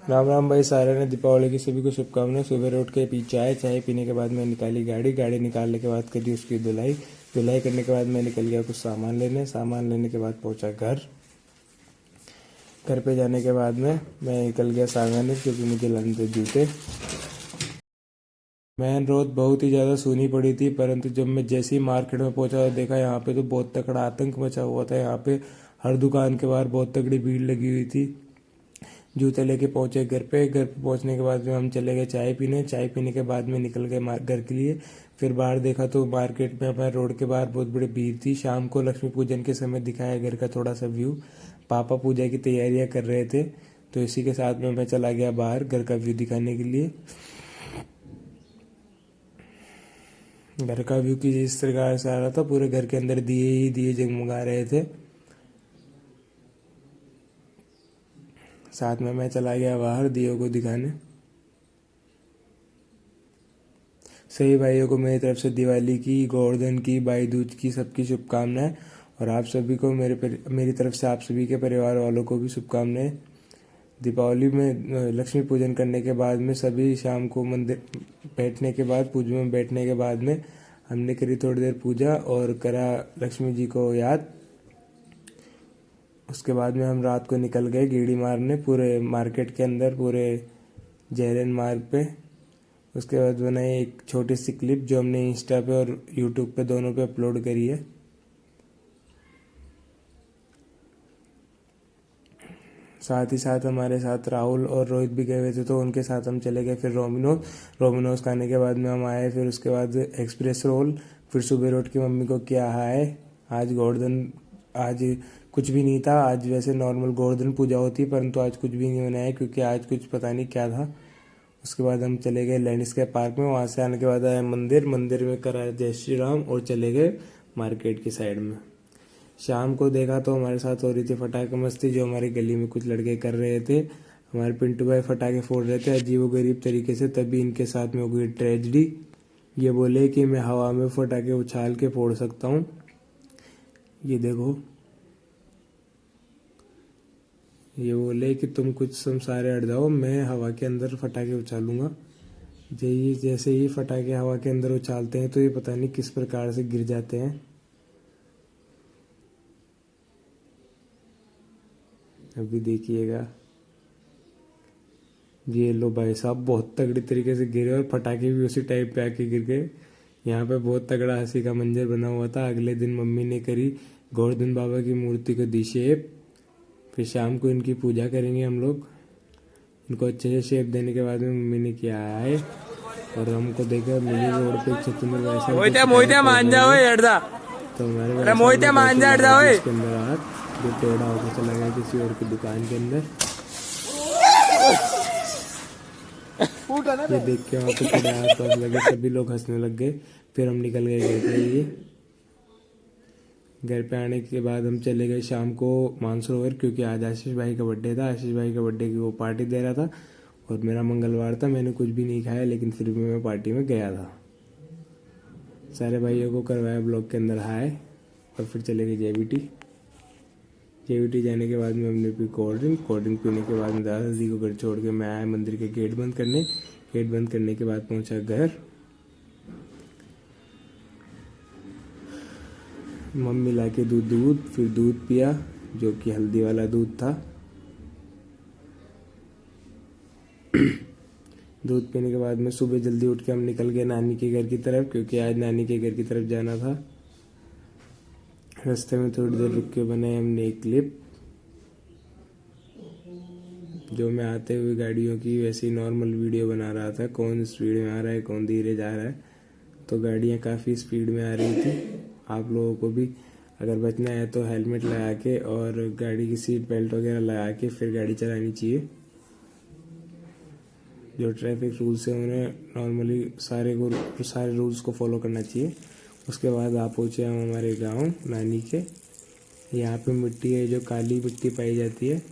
राम राम भाई सारे ने दीपावली की सभी को शुभकामनाएं। सुबह उठ के पी चाय पीने के बाद मैं निकाली गाड़ी निकालने के बाद करी उसकी धुलाई करने के बाद मैं निकल गया कुछ सामान लेने के बाद पहुंचा घर पे जाने के बाद में मैं निकल गया सांगानेर क्योंकि मुझे लाने थे जूते। मैन रोड बहुत ही ज़्यादा सूनी पड़ी थी, परंतु जब मैं जैसे ही मार्केट में पहुंचा तो देखा यहाँ पे तो बहुत तगड़ा आतंक मचा हुआ था। यहाँ पे हर दुकान के बाहर बहुत तगड़ी भीड़ लगी हुई थी। जूते लेके पहुंचे घर पे पहुंचने के बाद में हम चले गए चाय पीने के बाद में निकल गए घर के लिए। फिर बाहर देखा तो मार्केट में हमारे रोड के बाहर बहुत बड़ी भीड़ थी। शाम को लक्ष्मी पूजन के समय दिखाया घर का थोड़ा सा व्यू। पापा पूजा की तैयारियां कर रहे थे, तो इसी के साथ में मैं चला गया बाहर घर का व्यू दिखाने के लिए। घर का व्यू की जिस प्रकार से आ रहा था, पूरे घर के अंदर दिए ही दिए जगमगा रहे थे। साथ में मैं चला गया बाहर दियों को दिखाने। सभी भाइयों को मेरी तरफ से दिवाली की, गोवर्धन की, भाई दूज की सबकी शुभकामनाएं। और आप सभी को मेरी तरफ से आप सभी के परिवार वालों को भी शुभकामनाएं। दीपावली में लक्ष्मी पूजन करने के बाद में सभी शाम को मंदिर बैठने के बाद पूजा में बैठने के बाद में हमने करी थोड़ी देर पूजा और करा लक्ष्मी जी को याद। उसके बाद में हम रात को निकल गए गेड़ी मारने पूरे मार्केट के अंदर, पूरे जयरन मार्ग पे। उसके बाद बनाई एक छोटी सी क्लिप जो हमने इंस्टा पे और यूट्यूब पे दोनों पे अपलोड करी है। साथ ही साथ हमारे साथ राहुल और रोहित भी गए हुए थे, तो उनके साथ हम चले गए फिर रोमिनोज खाने के बाद में हम आए। फिर उसके बाद एक्सप्रेस रोल। फिर सुबह उठ के मम्मी को क्या है आज आज कुछ भी नहीं था। आज वैसे नॉर्मल गोवर्धन पूजा होती है, परंतु आज कुछ भी नहीं बनाया क्योंकि आज कुछ पता नहीं क्या था। उसके बाद हम चले गए लैंडस्केप पार्क में। वहाँ से आने के बाद आए मंदिर में करा जय श्री राम और चले गए मार्केट की साइड में। शाम को देखा तो हमारे साथ हो रही थी फटाखे मस्ती, जो हमारी गली में कुछ लड़के कर रहे थे। हमारे पिंटू भाई फटाखे फोड़ रहे थे अजीबोगरीब तरीके से, तभी इनके साथ में हो गई ट्रेजेडी। ये बोले कि मैं हवा में फटाखे उछाल के फोड़ सकता हूँ। ये देखो, ये बोले कि तुम सारे हट जाओ, मैं हवा के अंदर फटाखे उछालूंगा। जैसे ही फटाखे हवा के अंदर उछालते हैं तो ये पता नहीं किस प्रकार से गिर जाते हैं। अभी देखिएगा, ये लो भाई साहब बहुत तगड़ी तरीके से गिरे और फटाके भी उसी टाइप पे आके गिर गए। यहाँ पे बहुत तगड़ा हंसी का मंजर बना हुआ था। अगले दिन मम्मी ने करी गोवर्धन बाबा की मूर्ति को दी शेप। फिर शाम को इनकी पूजा करेंगे हम लोग। इनको अच्छे से शेप देने के बाद में मम्मी ने किया है और हमको देखा मिनी रोड पे छत में वैसे मान जाओ तो हमारे इसके अंदर हाथ जो टेढ़ा होकर चला गया किसी और की दुकान के अंदर। ये देख के वहाँ पे थोड़े आसपास लगे, सभी लोग हंसने लग गए। फिर हम निकल गए घर के लिए। घर पे आने के बाद हम चले गए शाम को मानसरोवर, क्योंकि आज आशीष भाई का बर्थडे था। आशीष भाई का बर्थडे की वो पार्टी दे रहा था और मेरा मंगलवार था। मैंने कुछ भी नहीं खाया, लेकिन फिर भी मैं पार्टी में गया था। सारे भाइयों को करवाया ब्लॉग के अंदर हाय और फिर चले गए जेवीटी जाने के बाद में हमने पी कोल्ड ड्रिंक पीने के बाद में दादाजी को घर छोड़ के मैं आया मंदिर के गेट बंद करने के बाद पहुंचा घर। मम्मी लाके फिर दूध पिया, जो कि हल्दी वाला दूध था। दूध पीने के बाद में सुबह जल्दी उठ के हम निकल गए नानी के घर की तरफ, क्योंकि आज नानी के घर की तरफ जाना था। रास्ते में थोड़ी देर रुक के बनाए हमने एक क्लिप, जो मैं आते हुए गाड़ियों की वैसे ही नॉर्मल वीडियो बना रहा था। कौन स्पीड में आ रहा है, कौन धीरे जा रहा है, तो गाड़ियाँ काफ़ी स्पीड में आ रही थी। आप लोगों को भी अगर बचना है तो हेलमेट लगा के और गाड़ी की सीट बेल्ट वगैरह लगा के फिर गाड़ी चलानी चाहिए। जो ट्रैफिक रूल्स हैं उन्हें नॉर्मली सारे रूल्स को फॉलो करना चाहिए। उसके बाद आप पहुँचे हम हमारे गांव नानी के। यहाँ पे मिट्टी है जो काली मिट्टी पाई जाती है।